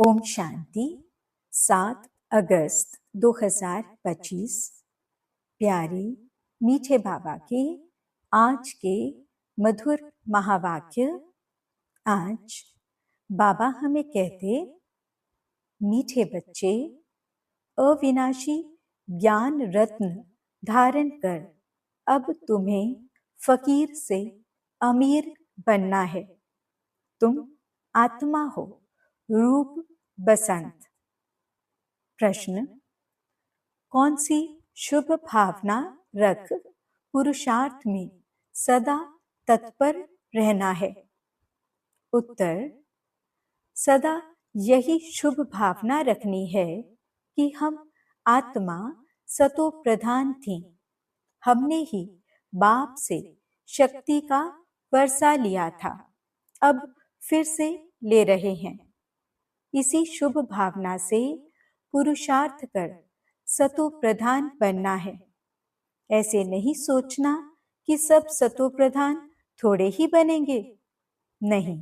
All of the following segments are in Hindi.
ओम शांति। 7 अगस्त 2025। प्यारी मीठे बाबा के आज के मधुर महावाक्य। आज बाबा हमें कहते, मीठे बच्चे, अविनाशी ज्ञान रत्न धारण कर अब तुम्हें फकीर से अमीर बनना है। तुम आत्मा हो, रूप बसंत। प्रश्न, कौन सी शुभ भावना रख पुरुषार्थ में सदा तत्पर रहना है? उत्तर, सदा यही शुभ भावना रखनी है कि हम आत्मा सतो प्रधान थी। हमने ही बाप से शक्ति का वर्षा लिया था, अब फिर से ले रहे हैं। इसी शुभ भावना से पुरुषार्थ कर सतो प्रधान बनना है। ऐसे नहीं सोचना कि सब सतो प्रधान थोड़े ही बनेंगे। नहीं,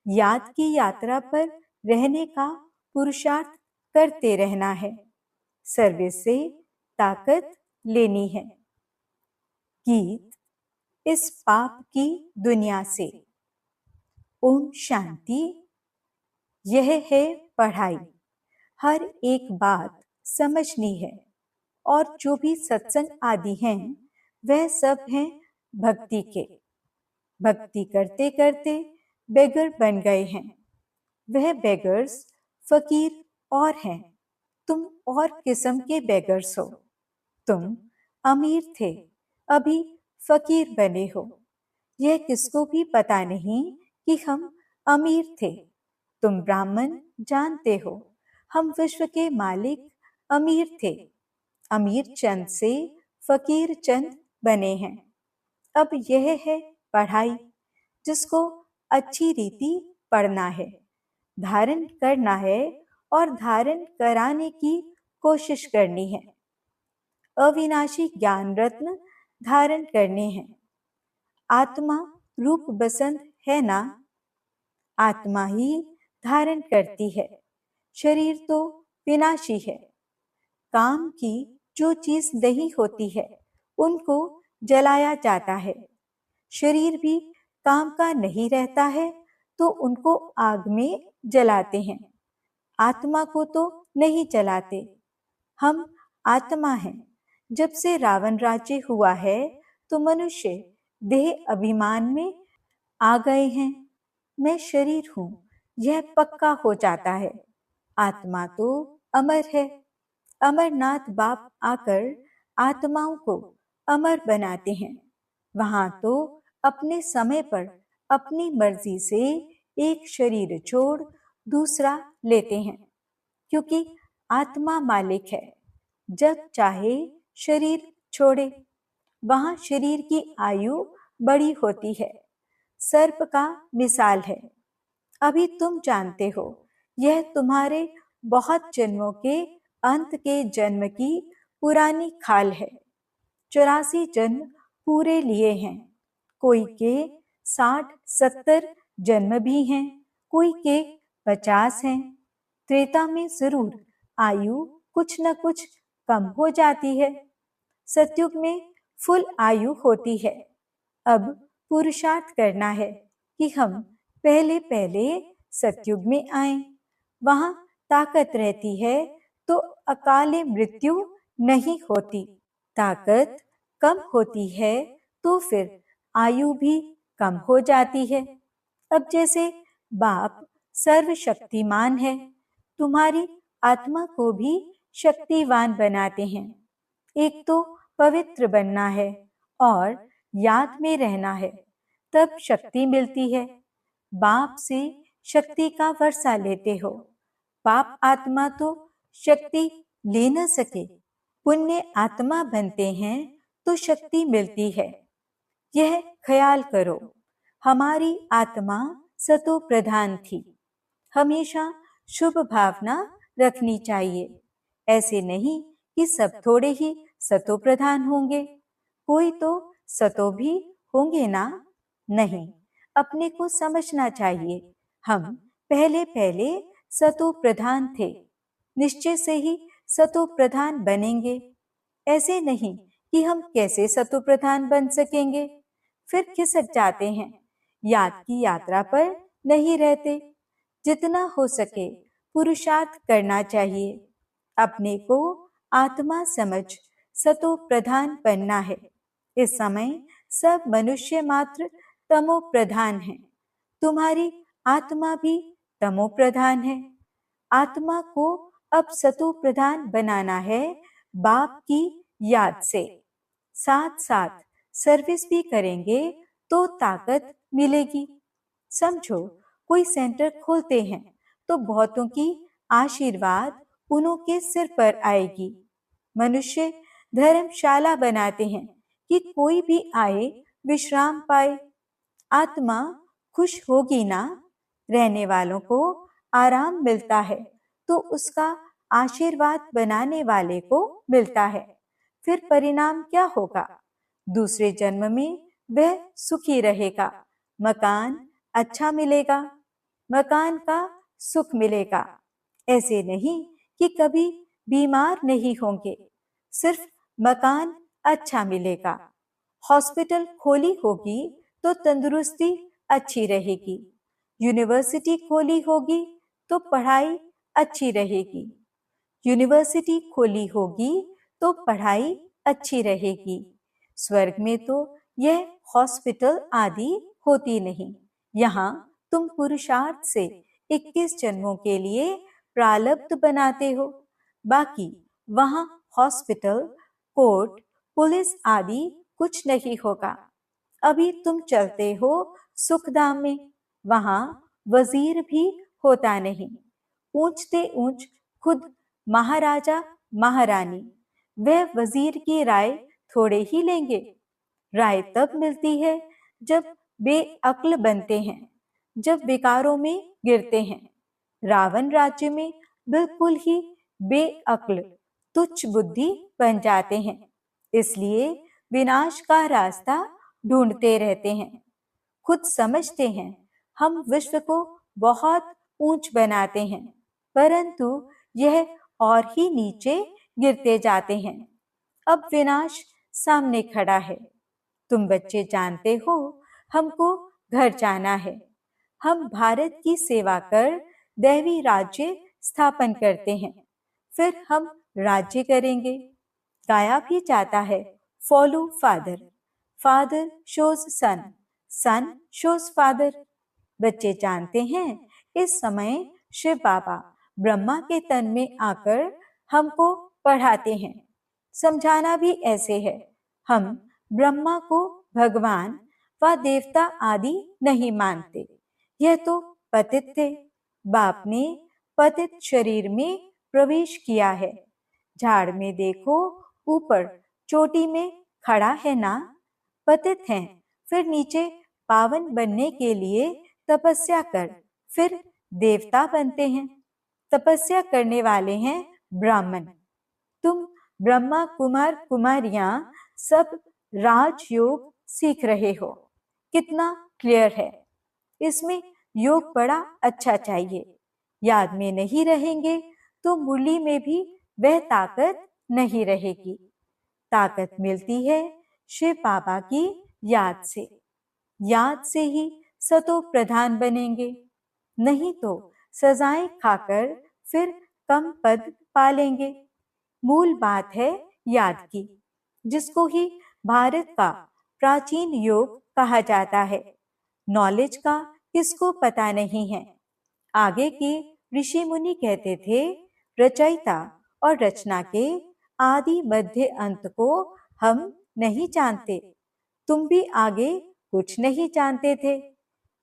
याद की यात्रा पर रहने का पुरुषार्थ करते रहना है। सर्विस से ताकत लेनी है। गीत, इस पाप की दुनिया से। ओम शांति। यह है पढ़ाई। हर एक बात समझनी है और जो भी सत्संग आदि हैं वह सब हैं भक्ति के। भक्ति करते करते बेगर बन गए हैं। वह बेगर्स फकीर और हैं। तुम और किस्म के बेगर्स हो। तुम अमीर थे, अभी फकीर बने हो। यह किसको भी पता नहीं कि हम अमीर थे। तुम ब्राह्मण जानते हो, हम विश्व के मालिक अमीर थे। अमीर चंद से फकीर चंद बने हैं। अब यह है पढ़ाई, जिसको अच्छी रीति पढ़ना है, धारण करना है और धारण कराने की कोशिश करनी है। अविनाशी ज्ञान रत्न धारण करने हैं। आत्मा रूप बसंत है ना? आत्मा ही धारण करती है। शरीर तो विनाशी है। काम की जो चीज नहीं होती है उनको जलाया जाता है। शरीर भी काम का नहीं रहता है तो उनको आग में जलाते हैं। आत्मा को तो नहीं जलाते। हम आत्मा हैं। जब से रावण राज्य हुआ है तो मनुष्य देह अभिमान में आ गए हैं। मैं शरीर हूं, यह पक्का हो जाता है। आत्मा तो अमर है। अमरनाथ बाप आकर आत्माओं को अमर बनाते हैं। वहां तो अपने समय पर अपनी मर्जी से एक शरीर छोड़ दूसरा लेते हैं, क्योंकि आत्मा मालिक है। जब चाहे शरीर छोड़े। वहां शरीर की आयु बड़ी होती है। सर्प का मिसाल है। अभी तुम जानते हो, यह तुम्हारे बहुत जन्मों के अंत के जन्म की पुरानी खाल है। 84 जन्म पूरे लिए हैं। कोई के 60-70 जन्म भी हैं, कोई के 50 हैं। त्रेता में जरूर आयु कुछ न कुछ कम हो जाती है। सतयुग में फुल आयु होती है। अब पुरुषार्थ करना है कि हम पहले पहले सतयुग में आए। वहां ताकत रहती है तो अकाले मृत्यु नहीं होती। ताकत कम होती है तो फिर आयु भी कम हो जाती है। अब जैसे बाप सर्वशक्तिमान है, तुम्हारी आत्मा को भी शक्तिवान बनाते हैं। एक तो पवित्र बनना है और याद में रहना है, तब शक्ति मिलती है। बाप से शक्ति का वर्षा लेते हो। पाप आत्मा तो शक्ति ले न सके। पुण्य आत्मा बनते हैं तो शक्ति मिलती है। यह ख्याल करो, हमारी आत्मा सतो प्रधान थी। हमेशा शुभ भावना रखनी चाहिए। ऐसे नहीं कि सब थोड़े ही सतो प्रधान होंगे। कोई तो सतो भी होंगे ना? नहीं, अपने को समझना चाहिए। हम पहले पहले सतो प्रधान थे, निश्चय से ही सतो प्रधान बनेंगे। ऐसे नहीं कि हम कैसे सतो प्रधान बन सकेंगे, फिर खिसक जाते हैं, याद की यात्रा पर नहीं रहते। जितना हो सके पुरुषार्थ करना चाहिए, अपने को आत्मा समझ सतो प्रधान बनना है। इस समय सब मनुष्य मात्र तमो प्रधान है, तुम्हारी आत्मा भी तमो प्रधान है। आत्मा को अब सतो प्रधान बनाना है, बाप की याद से। साथ साथ सर्विस भी करेंगे तो ताकत मिलेगी। समझो, कोई सेंटर खोलते हैं तो बहुतों की आशीर्वाद उन्हों के सिर पर आएगी। मनुष्य धर्मशाला बनाते हैं कि कोई भी आए विश्राम पाए। आत्मा खुश होगी ना, रहने वालों को आराम मिलता है तो उसका आशीर्वाद बनाने वाले को मिलता है। फिर परिणाम क्या होगा? दूसरे जन्म में वह सुखी रहेगा, मकान अच्छा मिलेगा, मकान का सुख मिलेगा। ऐसे नहीं कि कभी बीमार नहीं होंगे, सिर्फ मकान अच्छा मिलेगा। हॉस्पिटल खोली होगी तो तंदुरुस्ती अच्छी रहेगी। यूनिवर्सिटी खोली होगी तो पढ़ाई अच्छी रहेगी। यूनिवर्सिटी खोली होगी तो पढ़ाई अच्छी रहेगी। स्वर्ग में तो यह हॉस्पिटल आदि होती नहीं। यहाँ तुम पुरुषार्थ से 21 जन्मों के लिए प्रारब्ध बनाते हो। बाकी वहाँ हॉस्पिटल, कोर्ट, पुलिस आदि कुछ नहीं होगा। अभी तुम चलते हो सुखधाम में, वहाँ वजीर भी होता नहीं। ऊंचते ऊंच खुद महाराजा महारानी, वह वजीर की राय थोड़े ही लेंगे। राय तब मिलती है जब बेअक्ल बनते हैं, जब विकारों में गिरते हैं। रावण राज्य में बिल्कुल ही बेअक्ल, तुच्छ बुद्धि बन जाते हैं, इसलिए विनाश का रास्ता ढूंढते रहते हैं। खुद समझते हैं हम विश्व को बहुत ऊंच बनाते हैं, परंतु यह और ही नीचे गिरते जाते हैं। अब विनाश सामने खड़ा है। तुम बच्चे जानते हो हमको घर जाना है। हम भारत की सेवा कर दैवी राज्य स्थापन करते हैं, फिर हम राज्य करेंगे। गाया भी जाता है, फॉलो फादर, फादर शोज सन, सन शोज फादर। बच्चे जानते हैं इस समय शिव बाबा ब्रह्मा के तन में आकर हमको पढ़ाते हैं। समझाना भी ऐसे है, हम ब्रह्मा को भगवान व देवता आदि नहीं मानते। यह तो पतित थे, बाप ने पतित शरीर में प्रवेश किया है। झाड़ में देखो, ऊपर चोटी में खड़ा है ना, पतित हैं, फिर नीचे पावन बनने के लिए तपस्या कर, फिर देवता बनते हैं। तपस्या करने वाले हैं ब्राह्मण। तुम ब्रह्मा कुमार कुमारियां सब राजयोग सीख रहे हो। कितना क्लियर है। इसमें योग बड़ा अच्छा चाहिए। याद में नहीं रहेंगे तो मुरली में भी वह ताकत नहीं रहेगी। ताकत मिलती है शिव बाबा की याद से। याद से ही सतो प्रधान बनेंगे, नहीं तो सजाएं खाकर फिर कम पद पालेंगे। मूल बात है याद की, जिसको ही भारत का प्राचीन योग कहा जाता है। नॉलेज का किसको पता नहीं है। आगे के ऋषि मुनि कहते थे, रचयिता और रचना के आदि मध्य अंत को हम नहीं जानते। तुम भी आगे कुछ नहीं जानते थे।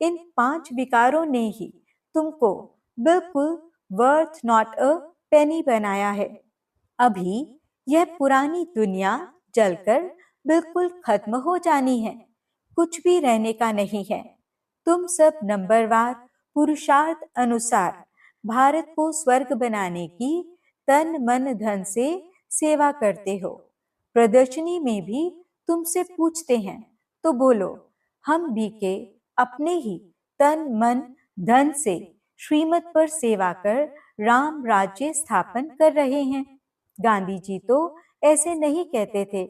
इन 5 विकारों ने ही तुमको बिल्कुल वर्थ नॉट अ पेनी बनाया है। अभी यह पुरानी दुनिया जलकर बिल्कुल खत्म हो जानी है, कुछ भी रहने का नहीं है। तुम सब नंबरवार पुरुषार्थ अनुसार भारत को स्वर्ग बनाने की तन मन धन से सेवा करते हो। प्रदर्शनी में भी तुमसे पूछते हैं तो बोलो, हम भी के अपने ही तन मन धन से श्रीमत पर सेवा कर राम राज्य स्थापन कर रहे हैं। गांधी जी तो ऐसे नहीं कहते थे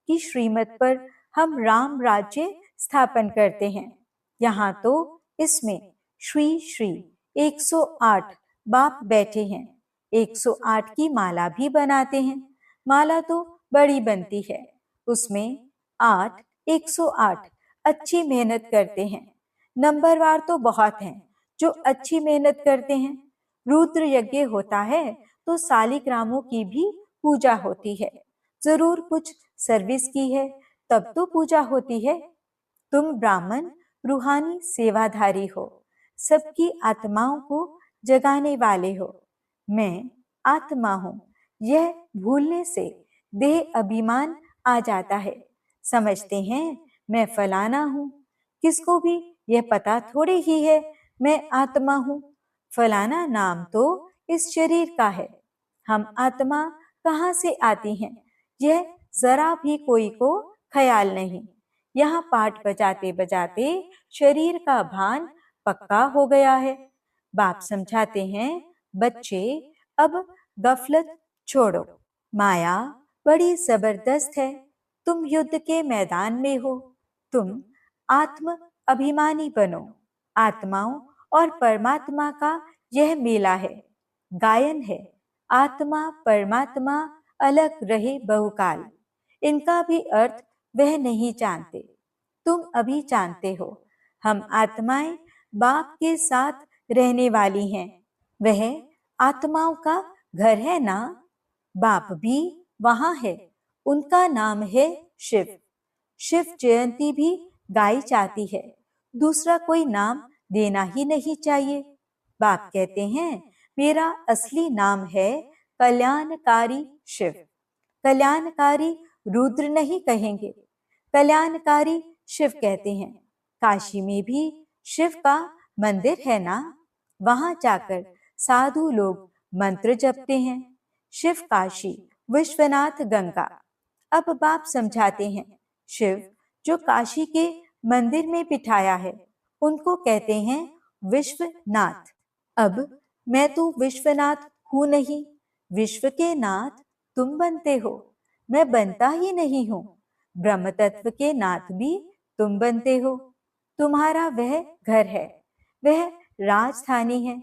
कि श्रीमत पर हम राम राज्य स्थापन करते हैं। यहाँ तो इसमें श्री श्री 108 बाप बैठे हैं। 108 की माला भी बनाते हैं। माला तो बड़ी बनती है, उसमें 8 108 अच्छी मेहनत करते हैं। नंबरवार तो बहुत हैं जो अच्छी मेहनत करते हैं। रुद्र यज्ञ होता है तो सालिग्रामों की भी पूजा होती है। जरूर कुछ सर्विस की है तब तो पूजा होती है। तुम ब्राह्मण रूहानी सेवाधारी हो, सबकी आत्माओं को जगाने वाले हो। मैं आत्मा हूँ, यह भूलने से देह अभिमान आ जाता है। समझते हैं मैं फलाना हूँ। किसको भी यह पता थोड़ी ही है मैं आत्मा हूँ। फलाना नाम तो इस शरीर का है। हम आत्मा कहाँ से आती हैं, यह जरा भी कोई को ख्याल नहीं। यहाँ पाठ बजाते बजाते शरीर का भान पक्का हो गया है। बाप समझाते हैं, बच्चे अब गफलत छोड़ो। माया बड़ी जबरदस्त है। तुम युद्ध के मैदान में हो। तुम आत्म अभिमानी बनो। आत्माओं और परमात्मा का यह मेला है, गायन है। आत्मा परमात्मा अलग रहे बहुकाल। इनका भी अर्थ वह नहीं जानते, तुम अभी जानते हो। हम आत्माएं बाप के साथ रहने वाली हैं। वह आत्माओं का घर है ना। बाप भी वहां है। उनका नाम है शिव। शिव जयंती भी गाई जाती है। दूसरा कोई नाम देना ही नहीं चाहिए। बाप कहते हैं, मेरा असली नाम है कल्याणकारी शिव। कल्याणकारी रुद्र नहीं कहेंगे, कल्याणकारी शिव कहते हैं। काशी में भी शिव का मंदिर है ना। वहां जाकर साधु लोग मंत्र जपते हैं। शिव काशी विश्वनाथ गंगा। अब बाप समझाते हैं, शिव जो काशी के मंदिर में बिठाया है उनको कहते हैं विश्वनाथ। अब मैं तो विश्वनाथ हूं नहीं। विश्व के नाथ तुम बनते हो, मैं बनता ही नहीं हूं। ब्रह्म तत्व के नाथ भी तुम बनते हो। तुम्हारा वह घर है, वह राजधानी है।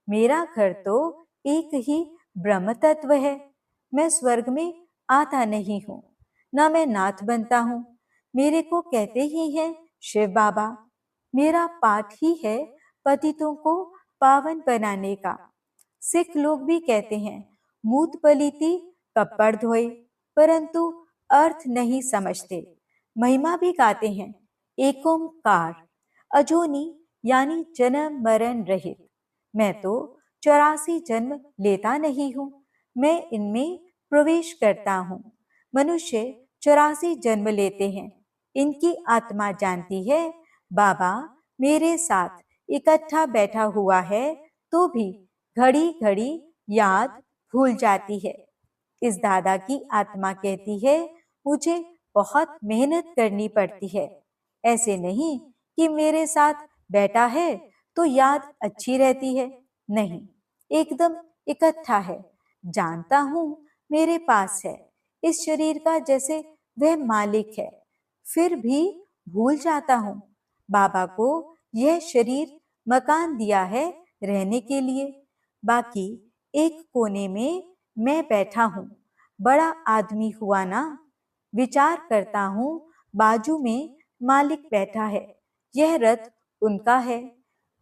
मेरा घर तो एक ही ब्रह्म तत्व है। मैं स्वर्ग में आता नहीं हूं, ना मैं नाथ बनता हूं। मेरे को कहते ही हैं शिव बाबा। मेरा पाठ ही है पतितों को पावन बनाने का। सिख लोग भी कहते हैं मूत पलीती कपड़ धोए, परंतु अर्थ नहीं समझते। महिमा भी गाते हैं एक ओंकार अजोनी, यानी जन्म मरण रहित। मैं तो 84 जन्म लेता नहीं हूँ, मैं इनमें प्रवेश करता हूँ। मनुष्य 84 जन्म लेते हैं। इनकी आत्मा जानती है बाबा मेरे साथ इकट्ठा बैठा हुआ है तो भी घड़ी घड़ी याद भूल जाती है। इस दादा की आत्मा कहती है मुझे बहुत मेहनत करनी पड़ती है। ऐसे नहीं कि मेरे साथ बैठा है तो याद अच्छी रहती है। नहीं, एकदम इकट्ठा है। जानता हूं मेरे पास है, इस शरीर का जैसे वह मालिक है, फिर भी भूल जाता हूं। बाबा को यह शरीर मकान दिया है रहने के लिए। बाकी एक कोने में मैं बैठा हूं। बड़ा आदमी हुआ ना। विचार करता हूं बाजू में मालिक बैठा है, यह रथ उनका है,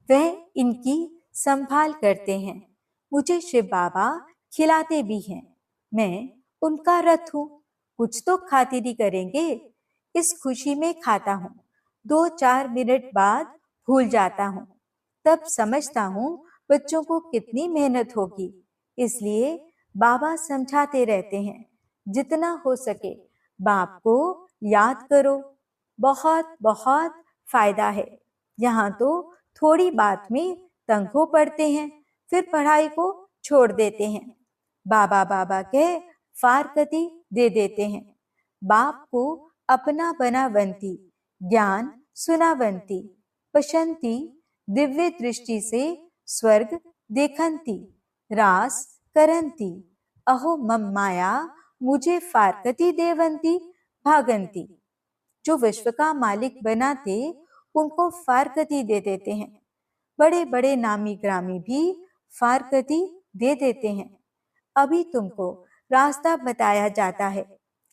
वह इनकी संभाल करते हैं। मुझे शिव बाबा खिलाते भी हैं। मैं उनका रथ हूं। कुछ तो खातिरी करेंगे। इस खुशी में खाता हूं। 2-4 मिनट बाद भूल जाता हूं। तब समझता हूं बच्चों को कितनी मेहनत होगी। इसलिए बाबा समझाते रहते हैं जितना हो सके बाप को याद करो। बहुत बहुत फायदा है। यहाँ तो थोड़ी बात में तंग हो पड़ते हैं, फिर पढ़ाई को छोड़ देते हैं। बाबा बाबा कह फारकती दे देते हैं। बाप को अपना बनावंती, ज्ञान सुनावंती, पशंती दिव्य दृष्टि से स्वर्ग देखन्ति रास करन्ति अहो मम माया मुझे फारकती देवंती भागंती। जो विश्व का मालिक बनाते उनको फारकती दे देते हैं। बड़े बड़े नामी ग्रामी भी फारकती दे देते हैं। अभी तुमको रास्ता बताया जाता है,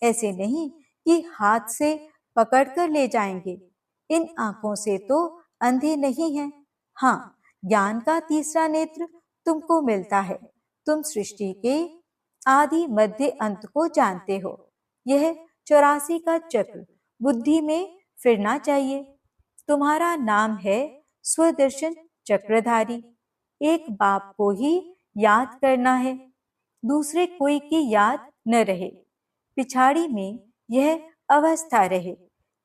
ऐसे नहीं कि हाथ से पकड़कर ले जाएंगे। इन आंखों से तो अंधे नहीं हैं। हाँ, ज्ञान का तीसरा नेत्र तुमको मिलता है। तुम सृष्टि के आदि मध्य अंत को जानते हो। यह 84 का चक्र बुद्धि में फिरना चाहिए। तुम्हारा नाम है स्वदर्शन चक्रधारी। एक बाप को ही याद करना है, दूसरे कोई की याद न रहे। पिछाड़ी में यह अवस्था रहे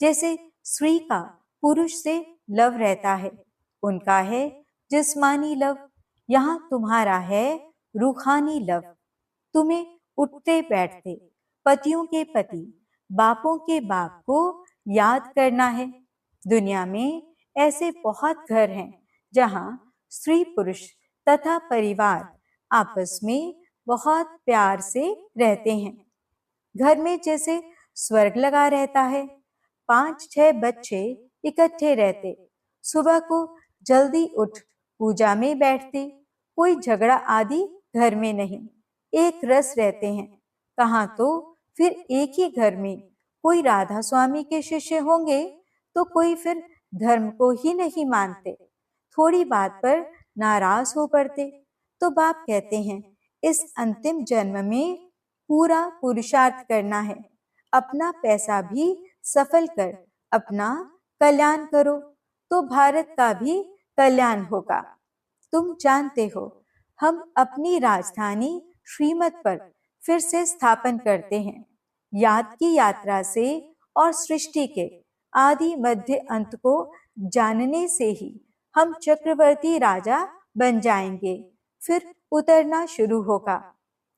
जैसे स्त्री का पुरुष से लव रहता है। उनका है जिस्मानी लव, यहाँ तुम्हारा है रूहानी लव। तुम्हें उठते बैठते पतियों के पति बापों के बाप को याद करना है। दुनिया में ऐसे बहुत घर हैं जहाँ स्त्री पुरुष तथा परिवार आपस में बहुत प्यार से रहते हैं। घर में जैसे स्वर्ग लगा रहता है। 5-6 बच्चे इकट्ठे रहते, सुबह को जल्दी उठ पूजा में बैठते। कोई झगड़ा आदि घर में नहीं, एक रस रहते हैं। कहाँ तो फिर एक ही घर में कोई राधा स्वामी के शिष्य होंगे तो कोई फिर धर्म को ही नहीं मानते। थोड़ी बात पर नाराज हो पड़ते तो बाप कहते हैं इस अंतिम जन्म में पूरा पुरुषार्थ करना है। अपना पैसा भी सफल कर अपना कल्याण करो तो भारत का भी कल्याण होगा। तुम जानते हो हम अपनी राजधानी श्रीमत पर फिर से स्थापन करते हैं। याद की यात्रा से और सृष्टि के आदि मध्य अंत को जानने से ही हम चक्रवर्ती राजा बन जाएंगे। फिर उतरना शुरू होगा,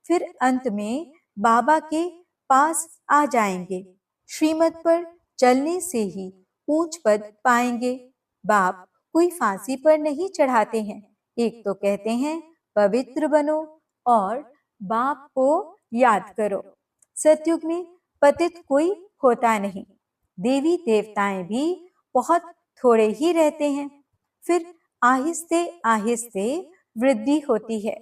फिर अंत में बाबा के पास आ जाएंगे। श्रीमत पर चलने से ही ऊंच पद पाएंगे। बाप कोई फांसी पर नहीं चढ़ाते हैं। एक तो कहते हैं पवित्र बनो और बाप को याद करो। सतयुग में पतित कोई होता नहीं। देवी देवताएं भी बहुत थोड़े ही रहते हैं। फिर आहिस्ते आहिस्ते वृद्धि होती है।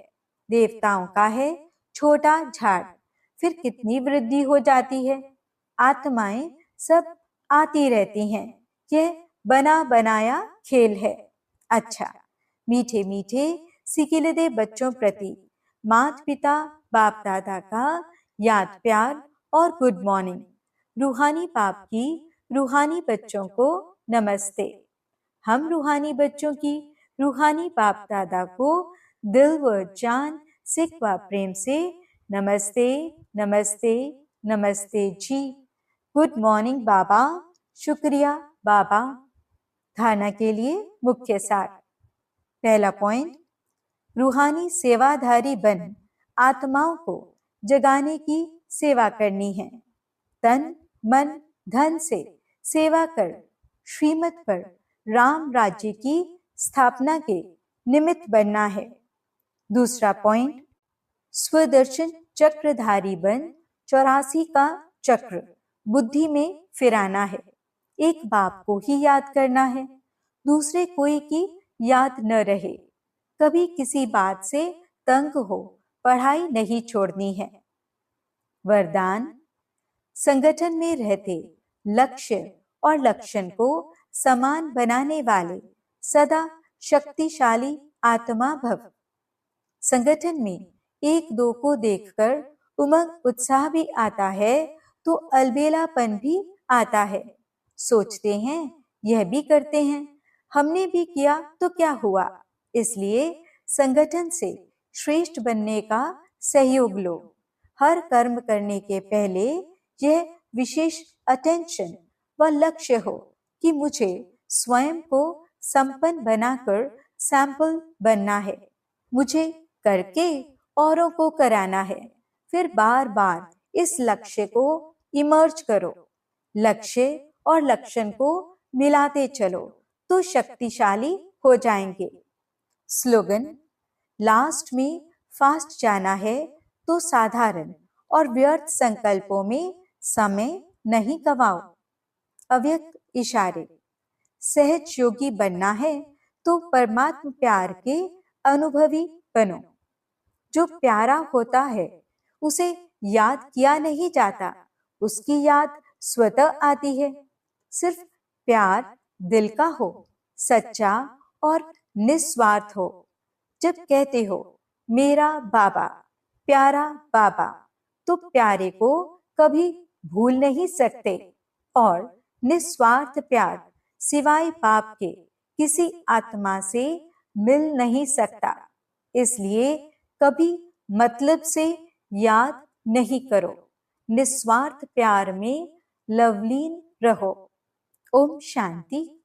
देवताओं का है छोटा झाड़, फिर कितनी वृद्धि हो जाती है। आत्माएं सब आती रहती हैं। यह बना बनाया खेल है। अच्छा, मीठे मीठे सिकिलदे बच्चों प्रति माता पिता बाप दादा का याद प्यार और गुड मॉर्निंग। रूहानी बाप की रूहानी बच्चों को नमस्ते। हम रूहानी बच्चों की रूहानी बाप दादा को दिल व जान सिख व प्रेम से नमस्ते नमस्ते नमस्ते जी। गुड मॉर्निंग बाबा। शुक्रिया बाबा। धारणा के लिए मुख्य सार। पहला पॉइंट, रूहानी सेवाधारी बन आत्माओं को जगाने की सेवा करनी है। तन मन धन से सेवा कर श्रीमत पर राम राज्य की स्थापना के निमित्त बनना है। दूसरा पॉइंट, स्वदर्शन चक्रधारी बन 84 का चक्र बुद्धि में फिराना है। एक बाप को ही याद करना है, दूसरे कोई की याद न रहे। कभी किसी बात से तंग हो पढ़ाई नहीं छोड़नी है। वरदान, संगठन में रहते लक्ष्य और लक्षण को समान बनाने वाले सदा शक्तिशाली आत्मा भव। संगठन में एक दो को देखकर उमंग उत्साह भी आता है तो अलबेलापन भी आता है। सोचते हैं यह भी करते हैं, हमने भी किया तो क्या हुआ। इसलिए संगठन से श्रेष्ठ बनने का सहयोग लो। हर कर्म करने के पहले यह विशेष अटेंशन व लक्ष्य हो कि मुझे स्वयं को संपन्न बनाकर सैंपल बनना है। मुझे करके औरों को कराना है। फिर बार बार इस लक्ष्य को इमर्ज करो। लक्ष्य और लक्षण को मिलाते चलो तो शक्तिशाली हो जाएंगे। स्लोगन: लास्ट में फास्ट जाना है तो साधारण और व्यर्थ संकल्पों में समय नहीं गवाओ। अव्यक्त इशारे: सहज योगी बनना है तो परमात्म प्यार के अनुभवी बनो। जो प्यारा होता है उसे याद किया नहीं जाता, उसकी याद स्वतः आती है। सिर्फ प्यार दिल का हो, सच्चा और निस्वार्थ हो। जब कहते हो मेरा बाबा, प्यारा बाबा, तो प्यारे को कभी भूल नहीं सकते। और निस्वार्थ प्यार सिवाय बाप के किसी आत्मा से मिल नहीं सकता। इसलिए कभी मतलब से याद नहीं करो, निस्वार्थ प्यार में लवलीन रहो। ओम शांति।